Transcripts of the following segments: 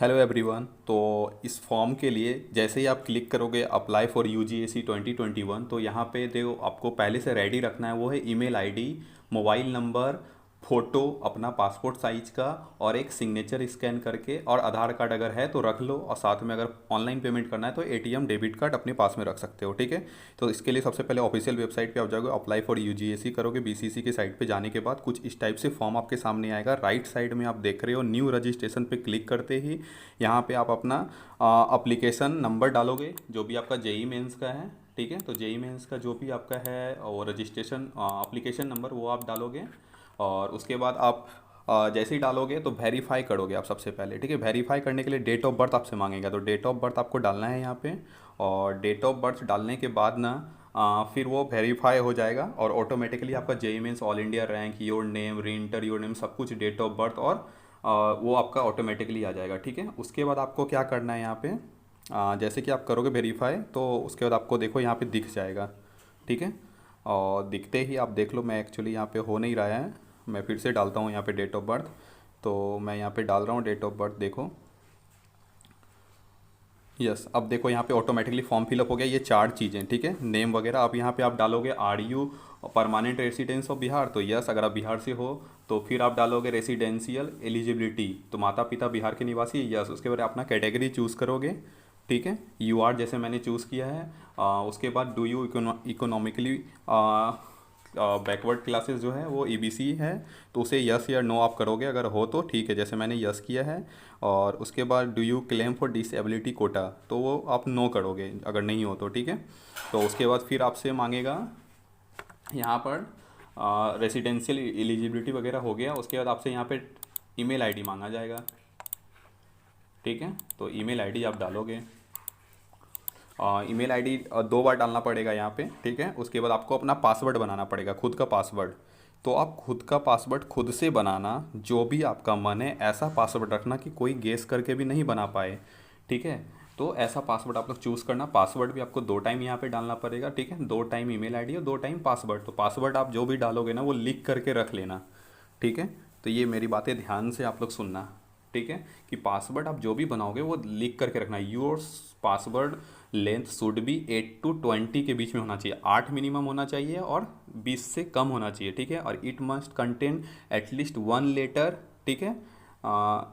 Hello everyone. तो इस form के लिए जैसे ही आप क्लिक करोगे अप्लाई फॉर यूजीएसी 2021, तो यहाँ पे जो आपको पहले से रेडी रखना है वो है email ID, mobile number, photo अपना पासपोर्ट साइज का, और एक सिग्नेचर स्कैन करके, और आधार कार्ड अगर है तो रख लो, और साथ में अगर ऑनलाइन पेमेंट करना है तो एटीएम डेबिट कार्ड अपने पास में रख सकते हो। ठीक है। तो इसके लिए सबसे पहले ऑफिशियल वेबसाइट पे आप जाओगे, अप्लाई फॉर यूजीएसी करोगे, बीसीसी की साइट पे जाने के बाद कुछ इस टाइप से फॉर्म आपके सामने आएगा। राइट साइड में आप देख रहे हो न्यू रजिस्ट्रेशन पे क्लिक करते ही यहाँ पे आप अपना अप्लीकेशन नंबर डालोगे, जो भी आपका जेई मेंस का है। ठीक है। तो जेई मेंस का जो भी आपका है और रजिस्ट्रेशन अप्लीकेशन नंबर वो आप डालोगे, और उसके बाद आप जैसे ही डालोगे तो वेरीफाई करोगे आप सबसे पहले। ठीक है। वेरीफाई करने के लिए डेट ऑफ बर्थ आपसे मांगेगा, तो डेट ऑफ बर्थ आपको डालना है यहाँ पे। और डेट ऑफ बर्थ डालने के बाद ना फिर वो वेरीफाई हो जाएगा, और ऑटोमेटिकली आपका JEE Mains all India rank, your name, reenter your name, सब कुछ, डेट ऑफ बर्थ, और वो आपका ऑटोमेटिकली आ जाएगा। ठीक है। उसके बाद आपको क्या करना है यहाँ पे, जैसे कि आप करोगे वेरीफाई तो उसके बाद आपको देखो यहाँ पे दिख जाएगा। ठीक है। और दिखते ही आप देख लो, मैं एक्चुअली यहाँ पे हो नहीं रहा है, मैं फिर से डालता हूँ यहाँ पे डेट ऑफ बर्थ। तो मैं यहाँ पे डाल रहा हूँ डेट ऑफ बर्थ, देखो। यस, अब देखो यहाँ पे ऑटोमेटिकली फॉर्म फिलअप हो गया, ये चार चीज़ें। ठीक है। नेम वगैरह अब यहाँ पे आप डालोगे, are you permanent residence of Bihar, तो यस अगर आप बिहार से हो। तो फिर आप डालोगे रेसिडेंशियल एलिजिबिलिटी, तो माता पिता बिहार के निवासी, यस। उसके बाद अपना कैटेगरी चूज़ करोगे। ठीक है। यू आर जैसे मैंने चूज़ किया है। उसके बाद do you economically backward classes जो है वो ईबीसी है, तो उसे यस या नो आप करोगे, अगर हो तो ठीक है, जैसे मैंने यस किया है। और उसके बाद do you claim for disability quota, तो वो आप नो करोगे अगर नहीं हो तो। ठीक है। तो उसके बाद फिर आपसे मांगेगा यहाँ पर रेसिडेंशियल एलिजिबिलिटी वगैरह हो गया, उसके बाद आपसे यहाँ पे ईमेल आईडी मांगा जाएगा। ठीक है। तो ईमेल आईडी आप डालोगे, ईमेल आईडी दो बार डालना पड़ेगा यहाँ पे। ठीक है। उसके बाद आपको अपना पासवर्ड बनाना पड़ेगा, खुद का पासवर्ड। तो आप खुद का पासवर्ड खुद से बनाना, जो भी आपका मन है ऐसा पासवर्ड रखना कि कोई गेस करके भी नहीं बना पाए। ठीक है। तो ऐसा पासवर्ड आप लोग चूज़ करना। पासवर्ड भी आपको दो टाइम यहाँ पे डालना पड़ेगा। ठीक है। दो टाइम ईमेल आईडी और दो टाइम पासवर्ड। तो पासवर्ड आप जो भी डालोगे ना वो लिख करके रख लेना। ठीक है। तो ये मेरी बातें ध्यान से आप लोग सुनना। ठीक है। कि पासवर्ड आप जो भी बनाओगे वो लिख करके रखना। Your password length should be 8 to 20 के बीच में होना चाहिए, 8 मिनिमम होना चाहिए और 20 से कम होना चाहिए। ठीक है। और it must contain at least one letter. ठीक है।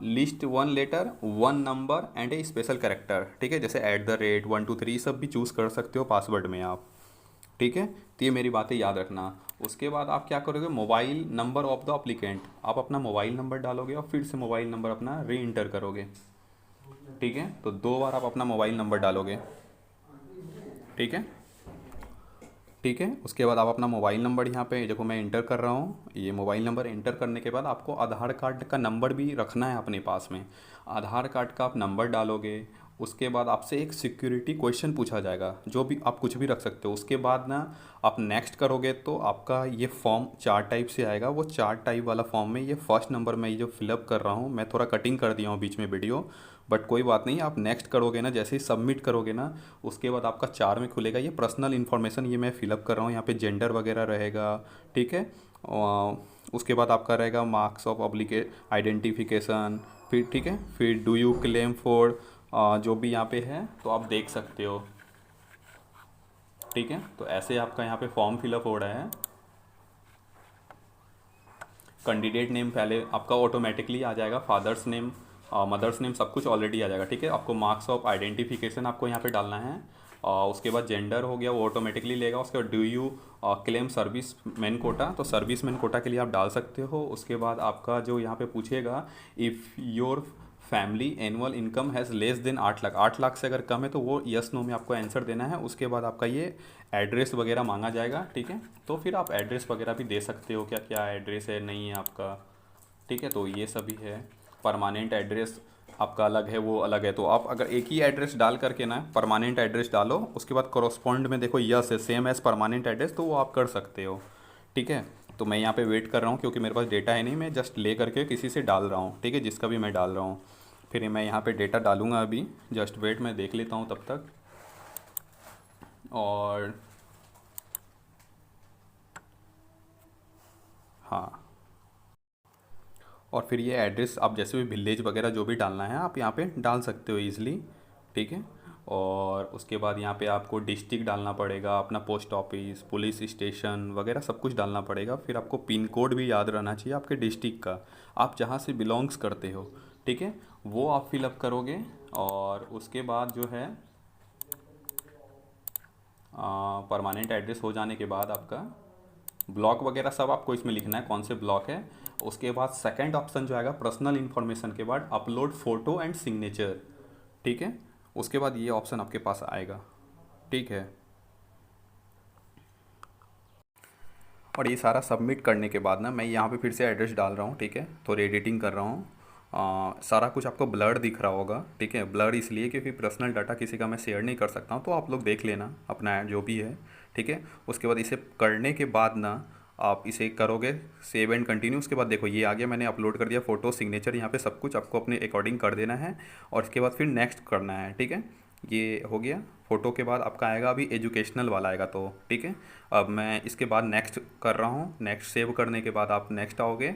Least one letter, one number and a special character. ठीक है। जैसे एट द रेट, 1 2 3, सब भी चूज़ कर सकते हो पासवर्ड में आप। ठीक है। तो ये मेरी बातें याद रखना। उसके बाद आप क्या करोगे, mobile number of the applicant, आप अपना मोबाइल नंबर डालोगे और फिर से मोबाइल नंबर अपना री इंटर करोगे। ठीक है। तो दो बार आप अपना मोबाइल नंबर डालोगे। ठीक है। ठीक है। उसके बाद आप अपना मोबाइल नंबर यहाँ पे देखो मैं इंटर कर रहा हूँ, ये मोबाइल नंबर इंटर करने के बाद आपको आधार कार्ड का नंबर भी रखना है अपने पास में। आधार कार्ड का आप नंबर डालोगे। उसके बाद आपसे एक सिक्योरिटी क्वेश्चन पूछा जाएगा, जो भी आप कुछ भी रख सकते हो। उसके बाद ना आप नेक्स्ट करोगे तो आपका ये फॉर्म चार टाइप से आएगा। वो चार टाइप वाला फॉर्म में ये फर्स्ट नंबर मैं ये जो फिलअप कर रहा हूँ, मैं थोड़ा कटिंग कर दिया हूँ बीच में वीडियो, बट कोई बात नहीं। आप नेक्स्ट करोगे ना, जैसे ही सबमिट करोगे ना उसके बाद आपका चार में खुलेगा ये पर्सनल इन्फॉर्मेशन, ये मैं फिलअप कर रहा हूँ। यहाँ पे जेंडर वगैरह रहेगा। ठीक है। उसके बाद आपका रहेगा मार्क्स ऑफ अप्लीके आइडेंटिफिकेशन। फिर ठीक है, फिर डू यू क्लेम फॉर जो भी यहाँ पे है तो आप देख सकते हो। ठीक है। तो ऐसे आपका यहाँ पे फॉर्म फिलअप हो रहा है। कैंडिडेट नेम पहले आपका ऑटोमेटिकली आ जाएगा, फादर्स नेम, मदर्स नेम, सब कुछ ऑलरेडी आ जाएगा। ठीक है। आपको मार्क्स ऑफ आइडेंटिफिकेशन आपको यहाँ पे डालना है। उसके बाद जेंडर हो गया, वो ऑटोमेटिकली लेगा। उसके बाद do you claim serviceman quota, तो सर्विस मैन कोटा के लिए आप डाल सकते हो। उसके बाद आपका जो यहाँ पे पूछेगा, if your family annual income has less than 8 lakh, 8 lakh से अगर कम है तो वो यस नो में आपको आंसर देना है। उसके बाद आपका ये एड्रेस वगैरह मांगा जाएगा। ठीक है। तो फिर आप एड्रेस वगैरह भी दे सकते हो, क्या क्या एड्रेस है नहीं है आपका। ठीक है। तो ये सभी है। परमानेंट एड्रेस आपका अलग है, वो अलग है। तो आप अगर एक ही एड्रेस डाल करके ना परमानेंट एड्रेस डालो, उसके बाद करस्पॉन्ड में देखो यस है सेम एज परमानेंट एड्रेस, तो वो आप कर सकते हो। ठीक है। तो मैं यहाँ पे वेट कर रहा हूँ क्योंकि मेरे पास डेटा है नहीं, मैं जस्ट ले करके किसी से डाल रहा हूँ। ठीक है। जिसका भी मैं डाल रहा हूँ, फिर मैं यहाँ पे डेटा डालूंगा अभी। जस्ट वेट, मैं देख लेता हूँ तब तक। और हाँ, और फिर ये एड्रेस आप जैसे भी विलेज वगैरह जो भी डालना है आप यहाँ पे डाल सकते हो ईज़िली, ठीक है। और उसके बाद यहाँ पे आपको डिस्ट्रिक्ट डालना पड़ेगा, अपना पोस्ट ऑफिस, पुलिस स्टेशन वगैरह सब कुछ डालना पड़ेगा। फिर आपको पिन कोड भी याद रहना चाहिए आपके डिस्ट्रिक्ट का, आप जहाँ से बिलोंग्स करते हो, ठीक है, वो आप फिलअप करोगे। और उसके बाद जो है परमानेंट एड्रेस हो जाने के बाद आपका ब्लॉक वगैरह सब आपको इसमें लिखना है कौन से ब्लॉक है। उसके बाद सेकंड ऑप्शन जो आएगा पर्सनल इन्फॉर्मेशन के बाद अपलोड फ़ोटो एंड सिग्नेचर, ठीक है। उसके बाद ये ऑप्शन आपके पास आएगा, ठीक है। और ये सारा सबमिट करने के बाद ना मैं यहाँ पे फिर से एड्रेस डाल रहा हूँ, ठीक है, थोड़ी एडिटिंग कर रहा हूँ। सारा कुछ आपको ब्लर दिख रहा होगा, ठीक है। ब्लर इसलिए क्योंकि पर्सनल डाटा किसी का मैं शेयर नहीं कर सकता हूँ, तो आप लोग देख लेना अपना जो भी है, ठीक है। उसके बाद इसे करने के बाद ना आप इसे करोगे सेव एंड कंटिन्यू। उसके बाद देखो ये आ गया, मैंने अपलोड कर दिया फ़ोटो सिग्नेचर, यहाँ पे सब कुछ आपको अपने अकॉर्डिंग कर देना है। और इसके बाद फिर नेक्स्ट करना है, ठीक है। ये हो गया। फ़ोटो के बाद आपका आएगा अभी एजुकेशनल वाला आएगा, तो ठीक है। अब मैं इसके बाद नेक्स्ट कर रहा हूँ। नेक्स्ट सेव करने के बाद आप नेक्स्ट आओगे,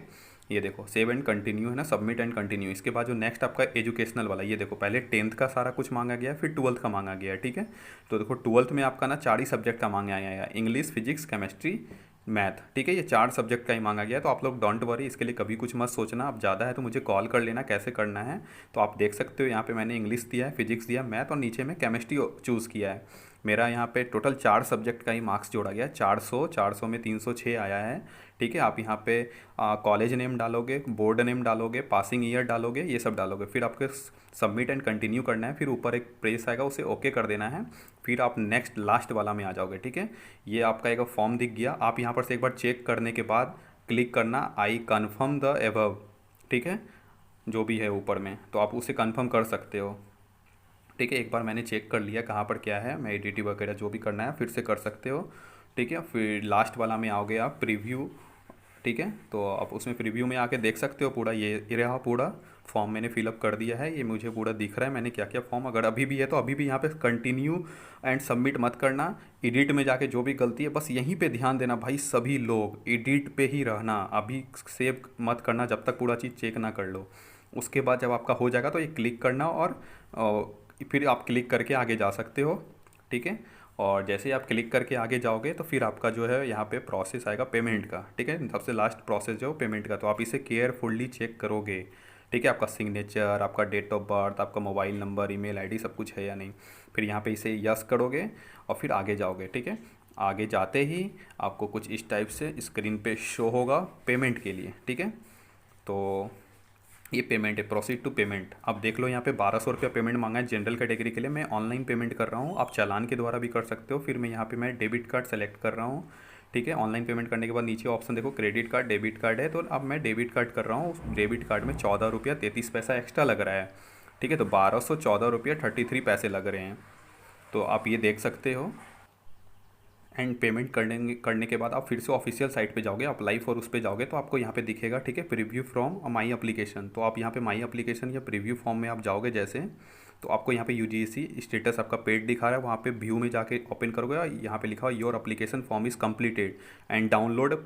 ये देखो सेव एंड कंटिन्यू है ना, सबमिट एंड कंटिन्यू। इसके बाद जो नेक्स्ट आपका एजुकेशनल वाला, ये देखो पहले 10th का सारा कुछ मांगा गया, फिर 12th का मांगा गया, ठीक है। तो देखो 12th में आपका ना 4 ही सब्जेक्ट का मांगा गया, इंग्लिश, फिजिक्स, केमिस्ट्री, मैथ, ठीक है। ये 4 सब्जेक्ट का ही मांगा गया है। तो आप लोग डोंट वरी, इसके लिए कभी कुछ मत सोचना। अब ज़्यादा है तो मुझे कॉल कर लेना कैसे करना है। तो आप देख सकते हो यहाँ पे मैंने इंग्लिश दिया है, फिजिक्स दिया, मैथ और नीचे में केमिस्ट्री चूज़ किया है। मेरा यहाँ पे टोटल 4 सब्जेक्ट का ही मार्क्स जोड़ा गया है, 400 में 306 आया है, ठीक है। आप यहाँ पे कॉलेज नेम डालोगे, बोर्ड नेम डालोगे, पासिंग ईयर डालोगे, ये सब डालोगे। फिर आपके सबमिट एंड कंटिन्यू करना है। फिर ऊपर एक प्रेस आएगा, उसे ओके कर देना है। फिर आप नेक्स्ट लास्ट वाला में आ जाओगे, ठीक है। ये आपका एक फॉर्म दिख गया। आप यहाँ पर से एक बार चेक करने के बाद क्लिक करना आई कन्फर्म द एबव, ठीक है, जो भी है ऊपर में, तो आप उसे कन्फर्म कर सकते हो, ठीक है। एक बार मैंने चेक कर लिया कहाँ पर क्या है, मैं एडिटिंग वगैरह जो भी करना है फिर से कर सकते हो, ठीक है। फिर लास्ट वाला में आओगे आप प्रीव्यू, ठीक है। तो आप उसमें प्रीव्यू में आके देख सकते हो पूरा, ये रहा पूरा फॉर्म मैंने फिलअप कर दिया है। ये मुझे पूरा दिख रहा है मैंने क्या क्या फॉर्म। अगर अभी भी है तो अभी भी यहाँ पे कंटिन्यू एंड सबमिट मत करना। एडिट में जाके जो भी गलती है बस यहीं पे ध्यान देना भाई, सभी लोग एडिट पे ही रहना, अभी सेव मत करना जब तक पूरा चीज़ चेक ना कर लो। उसके बाद जब आपका हो जाएगा तो ये क्लिक करना और फिर आप क्लिक करके आगे जा सकते हो, ठीक है। और जैसे ही आप क्लिक करके आगे जाओगे तो फिर आपका जो है यहाँ पे प्रोसेस आएगा पेमेंट का, ठीक है। सबसे लास्ट प्रोसेस जो पेमेंट का, तो आप इसे केयरफुल्ली चेक करोगे, ठीक है। आपका सिग्नेचर, आपका डेट ऑफ बर्थ, आपका मोबाइल नंबर, ईमेल आईडी सब कुछ है या नहीं। फिर यहाँ पे इसे यस करोगे और फिर आगे जाओगे, ठीक है। आगे जाते ही आपको कुछ इस टाइप से स्क्रीन पे शो होगा पेमेंट के लिए, ठीक है। तो ये पेमेंट है, प्रोसीड टू पेमेंट। अब देख लो यहाँ पे 1200 रुपया पेमेंट मांगा है जनरल कैटेगरी के लिए। मैं ऑनलाइन पेमेंट कर रहा हूँ, आप चालान के द्वारा भी कर सकते हो। फिर मैं यहाँ पे मैं डेबिट कार्ड सेलेक्ट कर रहा हूँ, ठीक है। ऑनलाइन पेमेंट करने के बाद नीचे ऑप्शन देखो क्रेडिट कार्ड, डेबिट कार्ड है, तो अब मैं डेबिट कार्ड कर रहा हूँ। डेबिट कार्ड में 14 रुपया 33 पैसा एक्स्ट्रा लग रहा है, ठीक है। तो 1214 रुपया 33 पैसे लग रहे हैं, तो आप ये देख सकते हो। एंड पेमेंट करने के बाद आप फिर से ऑफिशियल साइट पे जाओगे, अप्लाई फॉर उस पे जाओगे तो आपको यहाँ पे दिखेगा, ठीक है, प्रीव्यू फ्रॉम माई एप्लीकेशन। तो आप यहाँ पे माई एप्लीकेशन या प्रीव्यू फॉर्म में आप जाओगे जैसे, तो आपको यहाँ पे यूजीसी स्टेटस आपका पेड दिखा रहा है, वहाँ पे व्यू में जाके ओपन करोगे और यहाँ पे लिखा हुआ your application form is completed and download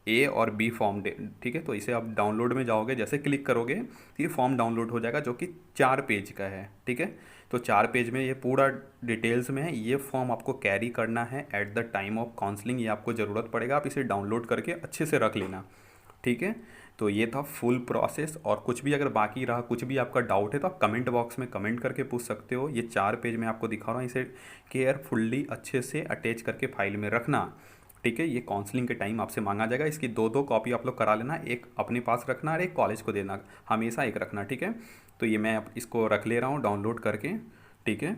A और बी फॉर्म, ठीक है। तो इसे आप डाउनलोड में जाओगे, जैसे क्लिक करोगे तो ये फॉर्म डाउनलोड हो जाएगा जो कि 4 पेज का है, ठीक है। तो 4 पेज में ये पूरा डिटेल्स में है। ये फॉर्म आपको कैरी करना है at the time of counselling, ये आपको ज़रूरत पड़ेगा, आप इसे डाउनलोड करके अच्छे से रख लेना, ठीक है। तो ये था फुल प्रोसेस। और कुछ भी अगर बाकी रहा, कुछ भी आपका डाउट है तो आप कमेंट बॉक्स में कमेंट करके पूछ सकते हो। ये 4 पेज में आपको दिखा रहा हूँ, इसे केयरफुल्ली अच्छे से अटैच करके फाइल में रखना, ठीक है। ये काउंसलिंग के टाइम आपसे मांगा जाएगा। इसकी 2 कॉपी आप लोग करा लेना, एक अपने पास रखना और एक कॉलेज को देना, हमेशा एक रखना, ठीक है। तो ये मैं इसको रख ले रहा हूँ डाउनलोड करके, ठीक है।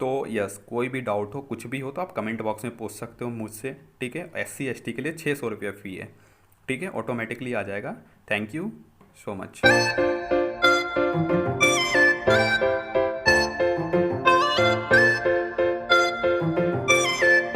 तो यस, कोई भी डाउट हो, कुछ भी हो तो आप कमेंट बॉक्स में पूछ सकते हो मुझसे, ठीक है। SC ST के लिए 600 रुपया फ़ी है, ठीक है, ऑटोमेटिकली आ जाएगा। Thank you so much.